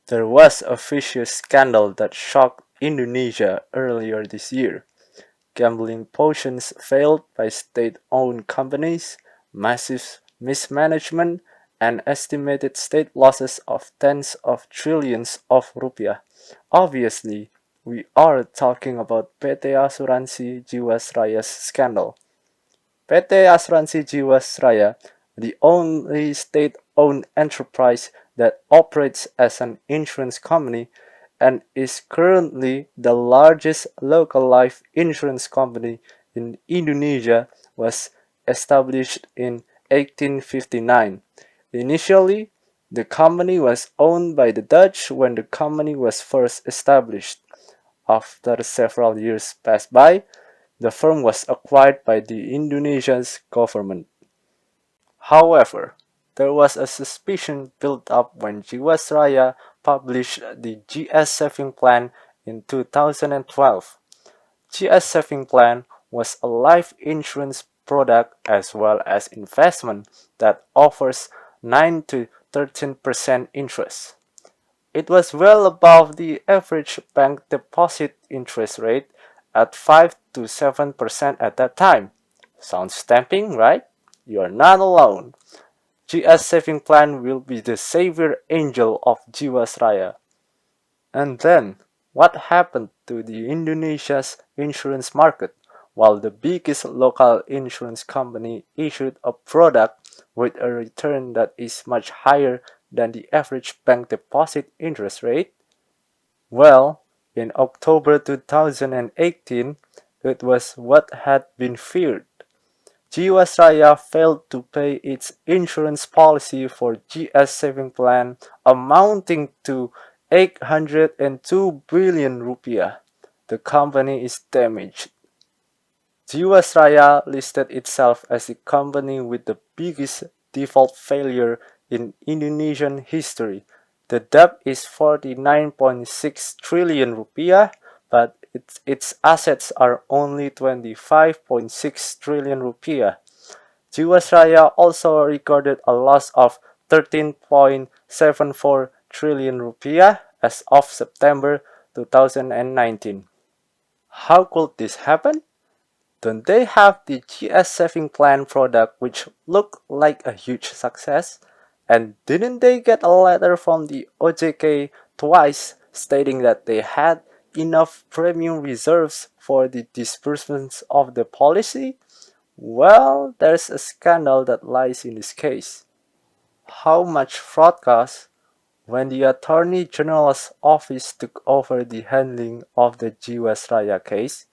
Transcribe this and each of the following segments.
There was a vicious scandal that shocked Indonesia earlier this year. Gambling potions failed by state-owned companies, massive mismanagement, and estimated state losses of tens of trillions of rupiah. Obviously, we are talking about PT Asuransi Jiwasraya's scandal. PT Asuransi Jiwasraya, the only state-owned enterprise that operates as an insurance company and is currently the largest local life insurance company in Indonesia, was established in 1859. Initially, the company was owned by the Dutch when the company was first established. After several years passed by, the firm was acquired by the Indonesian government. However, there was a suspicion built up when Jiwasraya published the GS Saving Plan in 2012. GS Saving Plan was a life insurance product as well as investment that offers 9 to 13% interest. It was well above the average bank deposit interest rate at 5 to 7% at that time. Sounds tempting, right? You're not alone. GS Saving Plan will be the savior angel of Jiwasraya. And then, what happened to the Indonesia's insurance market? While the biggest local insurance company issued a product with a return that is much higher than the average bank deposit interest rate? Well, in October 2018, it was what had been feared. Jiwasraya failed to pay its insurance policy for GS Saving Plan amounting to 802 billion rupiah. The company is damaged. Jiwasraya listed itself as the company with the biggest default failure in Indonesian history. The debt is 49.6 trillion rupiah, but its assets are only 25.6 trillion rupiah. Jiwasraya also recorded a loss of 13.74 trillion rupiah as of September 2019. How could this happen? Don't they have the GS Saving Plan product which looked like a huge success? And didn't they get a letter from the OJK twice stating that they had enough premium reserves for the disbursements of the policy? Well, there's a scandal that lies in this case. How much fraud costs? When the Attorney General's office took over the handling of the Jiwasraya case,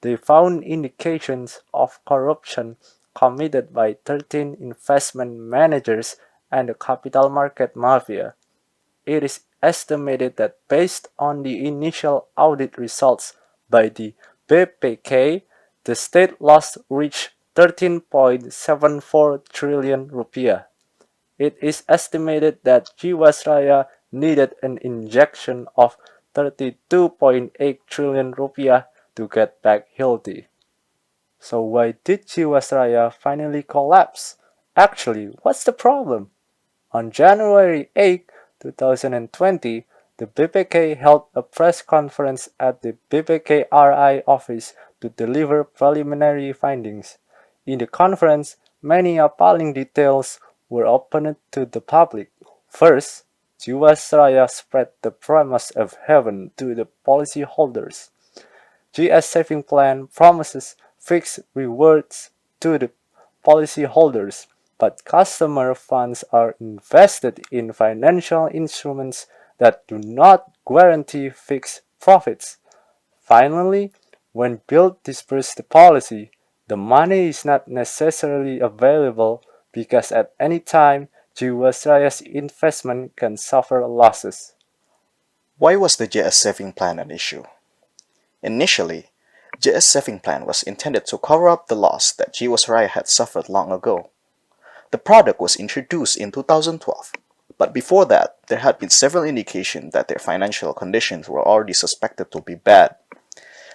they found indications of corruption committed by 13 investment managers and the capital market mafia. It is estimated that based on the initial audit results by the BPK, the state loss reached 13.74 trillion rupiah. It is estimated that Jiwasraya needed an injection of 32.8 trillion rupiah to get back healthy. So why did Jiwasraya finally collapse? Actually, what's the problem? On January 8, 2020, the BPK held a press conference at the BPKRI office to deliver preliminary findings. In the conference, many appalling details were opened to the public. First, Jiwasraya spread the promise of heaven to the policyholders. GS Saving Plan promises fixed rewards to the policyholders, but customer funds are invested in financial instruments that do not guarantee fixed profits. Finally, when Bill disperses the policy, the money is not necessarily available because at any time Jiwasraya's investment can suffer losses. Why was the JS Saving Plan an issue? Initially, JS Saving Plan was intended to cover up the loss that Jiwasraya had suffered long ago. The product was introduced in 2012, but before that, there had been several indications that their financial conditions were already suspected to be bad.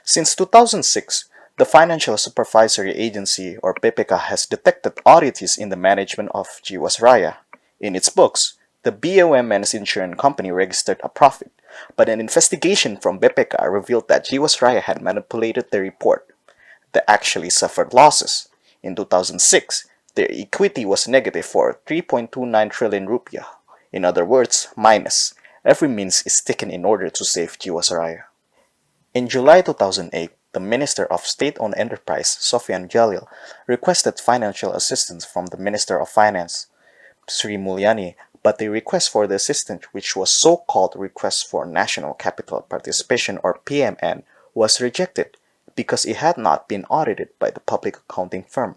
Since 2006, the Financial Supervisory Agency, or PPK, has detected oddities in the management of Jiwasraya. In its books, the BUMN's insurance company registered a profit, but an investigation from BPK revealed that Jiwasraya had manipulated the report. They actually suffered losses. In 2006, their equity was negative for 3.29 trillion rupiah. In other words, minus. Every means is taken in order to save Jiwasraya. In July 2008, the Minister of State-Owned Enterprise, Sofyan Jalil, requested financial assistance from the Minister of Finance, Sri Mulyani, but the request for the assistance, which was so-called Request for National Capital Participation or PMN, was rejected because it had not been audited by the public accounting firm.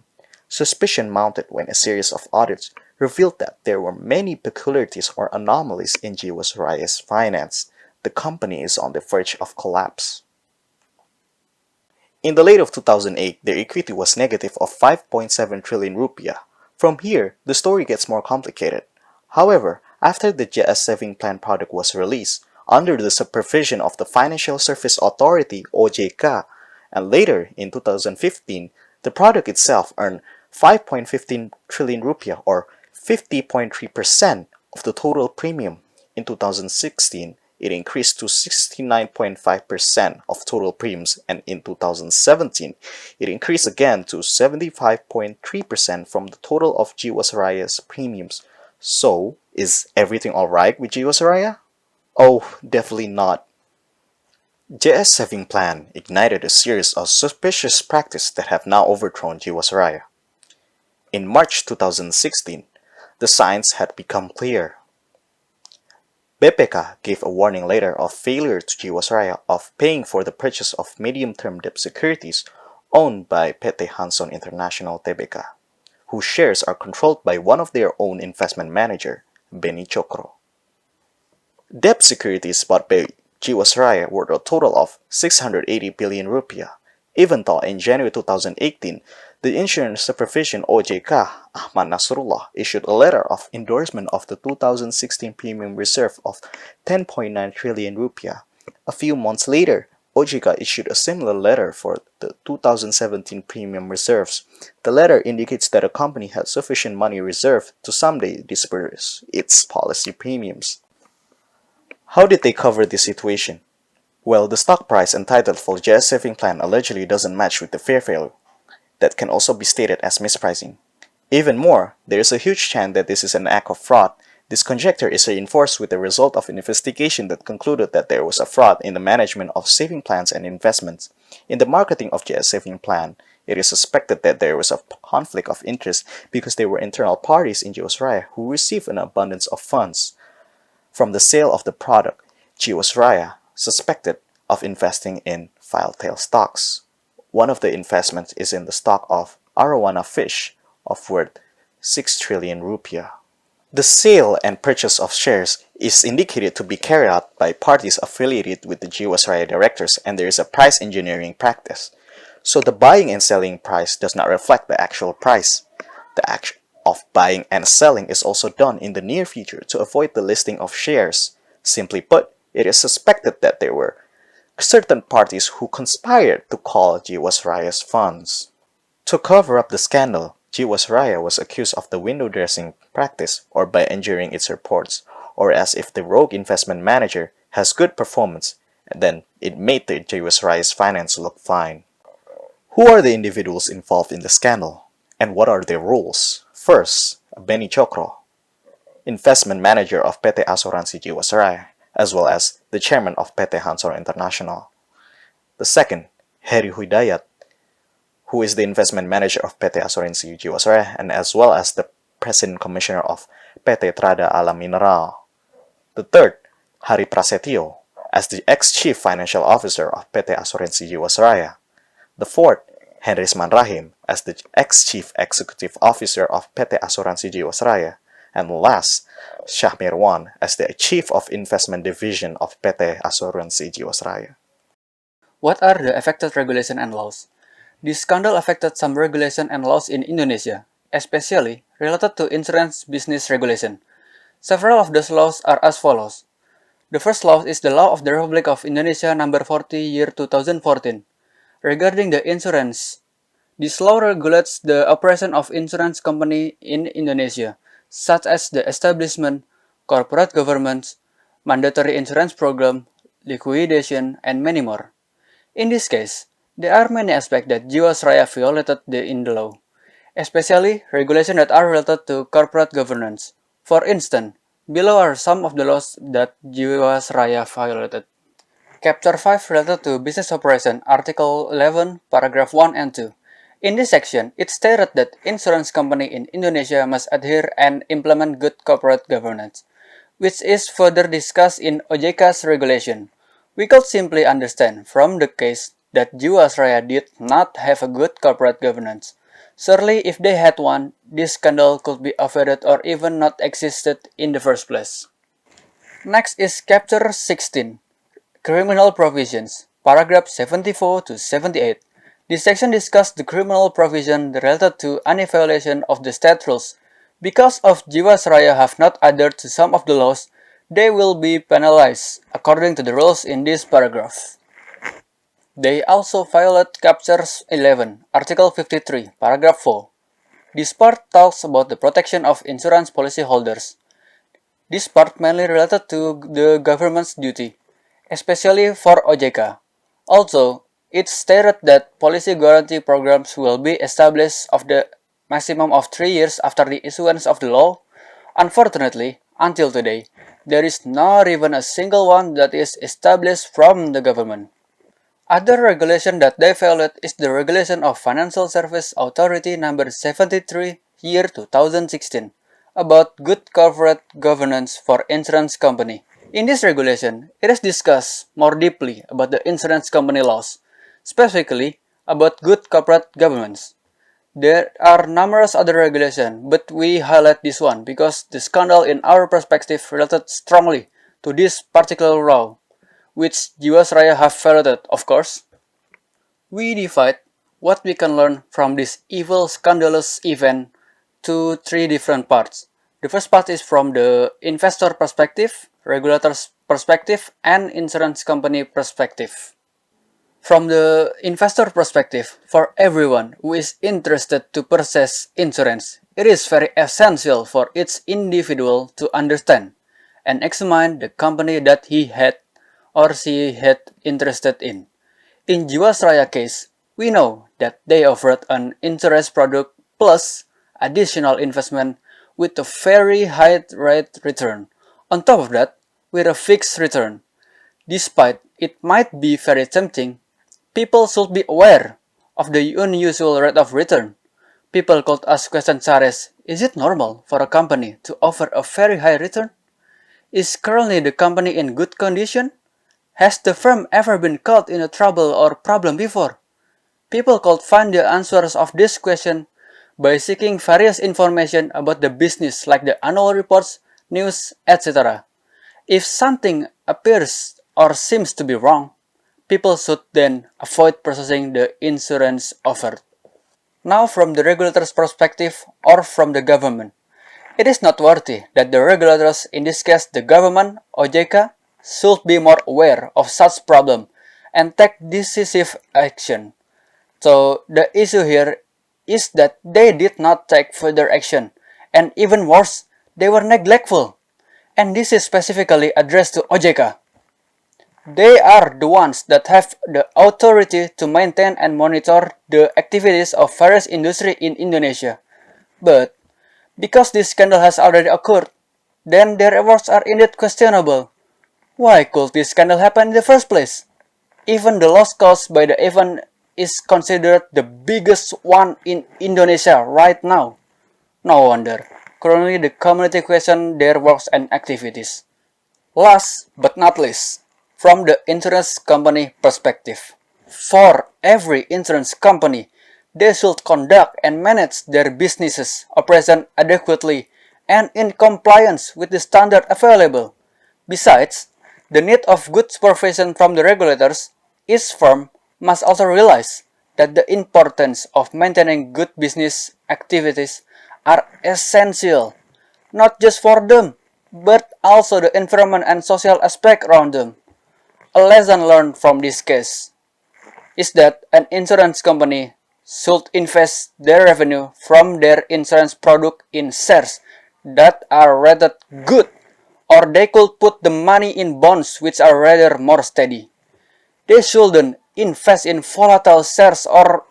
Suspicion mounted when a series of audits revealed that there were many peculiarities or anomalies in Jiwasraya's finance. The company is on the verge of collapse. In the late of 2008, their equity was negative of 5.7 trillion rupiah. From here, the story gets more complicated. However, after the JS Saving Plan product was released, under the supervision of the Financial Service Authority (OJK), and later in 2015, the product itself earned 5.15 trillion rupiah or 50.3% of the total premium. In 2016, it increased to 69.5% of total premiums, and in 2017, it increased again to 75.3% from the total of Jiwasraya's premiums. So, is everything alright with Jiwasraya? Oh, definitely not. JS Saving Plan ignited a series of suspicious practices that have now overthrown Jiwasraya. In March 2016, the signs had become clear. BPK gave a warning letter of failure to Jiwasraya of paying for the purchase of medium-term debt securities owned by PT Hanson International Tbk, whose shares are controlled by one of their own investment manager, Beni Chokro. Debt securities bought by Jiwasraya were a total of 680 billion rupiah, even though in January 2018, the Insurance Supervision OJK, Ahmad Nasrullah, issued a letter of endorsement of the 2016 premium reserve of 10.9 trillion rupiah. A few months later, OJK issued a similar letter for the 2017 premium reserves. The letter indicates that a company had sufficient money reserved to someday disperse its policy premiums. How did they cover this situation? Well, the stock price entitled for JS Saving Plan allegedly doesn't match with the fair value. That can also be stated as mispricing. Even more, there is a huge chance that this is an act of fraud. This conjecture is reinforced with the result of an investigation that concluded that there was a fraud in the management of saving plans and investments. In the marketing of JS Saving Plan, it is suspected that there was a conflict of interest because there were internal parties in Jiwasraya who received an abundance of funds from the sale of the product. Jiwasraya suspected of investing in file-tail stocks. One of the investments is in the stock of Arowana Fish of worth 6 trillion rupiah. The sale and purchase of shares is indicated to be carried out by parties affiliated with the Jiwasraya directors, and there is a price engineering practice. So the buying and selling price does not reflect the actual price. The act of buying and selling is also done in the near future to avoid the listing of shares. Simply put, it is suspected that there were certain parties who conspired to call Jiwasraya's funds. To cover up the scandal, Jiwasraya was accused of the window dressing practice or by injuring its reports, or as if the rogue investment manager has good performance, then it made the Jiwasraya's finance look fine. Who are the individuals involved in the scandal, and what are their roles? First, Beni Chokro, investment manager of PT Asuransi Jiwasraya, as well as the chairman of PT Hanson International. The second, Heri Hidayat, who is the investment manager of PT Asuransi Jiwasraya and as well as the president commissioner of PT Trada Alam Mineral. The third, Hari Prasetyo, as the ex-chief financial officer of PT Asuransi Jiwasraya. The fourth, Henrisman Rahim, as the ex-chief executive officer of PT Asuransi Jiwasraya. And last, Syahmir Wan as the Chief of Investment Division of PT Asuransi Jiwasraya. What are the affected regulation and laws? This scandal affected some regulation and laws in Indonesia, especially related to insurance business regulation. Several of those laws are as follows. The first law is the Law of the Republic of Indonesia number 40 year 2014 regarding the insurance. This law regulates the operation of insurance company in Indonesia, such as the establishment, corporate governance, mandatory insurance program, liquidation, and many more. In this case, there are many aspects that Jiwasraya violated in the law, especially regulations that are related to corporate governance. For instance, below are some of the laws that Jiwasraya violated. Chapter 5 related to business operation, Article 11, paragraph 1 and 2. In this section, it stated that insurance company in Indonesia must adhere and implement good corporate governance, which is further discussed in OJK's regulation. We could simply understand from the case that Jiwasraya did not have a good corporate governance. Surely, if they had one, this scandal could be avoided or even not existed in the first place. Next is Chapter 16, Criminal Provisions, paragraph 74 to 78. This section discusses the criminal provision related to any violation of the state rules. Because of Jiwasraya have not adhered to some of the laws, they will be penalized according to the rules in this paragraph. They also violate Chapter 11, Article 53, paragraph 4. This part talks about the protection of insurance policyholders. This part mainly related to the government's duty, especially for OJK. Also, it stated that policy guarantee programs will be established of the maximum of 3 years after the issuance of the law. Unfortunately, until today, there is not even a single one that is established from the government. Other regulation that they violate is the Regulation of Financial Service Authority number 73 year 2016 about good corporate governance for insurance company. In this regulation, it is discussed more deeply about the insurance company laws, specifically about good corporate governance. There are numerous other regulations, but we highlight this one because the scandal in our perspective related strongly to this particular law, which Jiwasraya have violated, of course. We divide what we can learn from this evil, scandalous event to three different parts. The first part is from the investor perspective, regulator's perspective, and insurance company perspective. From the investor perspective, for everyone who is interested to purchase insurance, it is very essential for each individual to understand and examine the company that he had or she had interested in. In Jiwasraya case, we know that they offered an insurance product plus additional investment with a very high rate return. On top of that, with a fixed return. Despite it might be very tempting, people should be aware of the unusual rate of return. People could ask questions such as, is it normal for a company to offer a very high return? Is currently the company in good condition? Has the firm ever been caught in a trouble or problem before? People could find the answers of this question by seeking various information about the business like the annual reports, news, etc. If something appears or seems to be wrong, people should then avoid processing the insurance offered. Now from the regulator's perspective or from the government, it is noteworthy that the regulators, in this case the government, OJK, should be more aware of such problem and take decisive action. So the issue here is that they did not take further action, and even worse, they were neglectful. And this is specifically addressed to OJK. They are the ones that have the authority to maintain and monitor the activities of various industry in Indonesia. But because this scandal has already occurred, then their efforts are indeed questionable. Why could this scandal happen in the first place? Even the loss caused by the event is considered the biggest one in Indonesia right now. No wonder. Currently, the community question their works and activities. Last but not least, from the insurance company perspective. For every insurance company, they should conduct and manage their businesses operation adequately and in compliance with the standard available. Besides, the need of good supervision from the regulators, each firm must also realize that the importance of maintaining good business activities are essential, not just for them, but also the environment and social aspect around them. A lesson learned from this case is that an insurance company should invest their revenue from their insurance product in shares that are rated good Or they could put the money in bonds which are rather more steady. They shouldn't invest in volatile shares or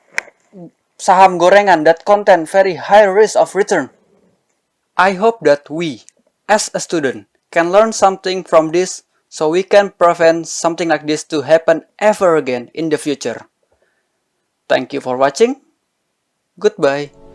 saham gorengan that contain very high risk of return. I hope that we, as a student, can learn something from this so we can prevent something like this to happen ever again in the future. Thank you for watching. Goodbye.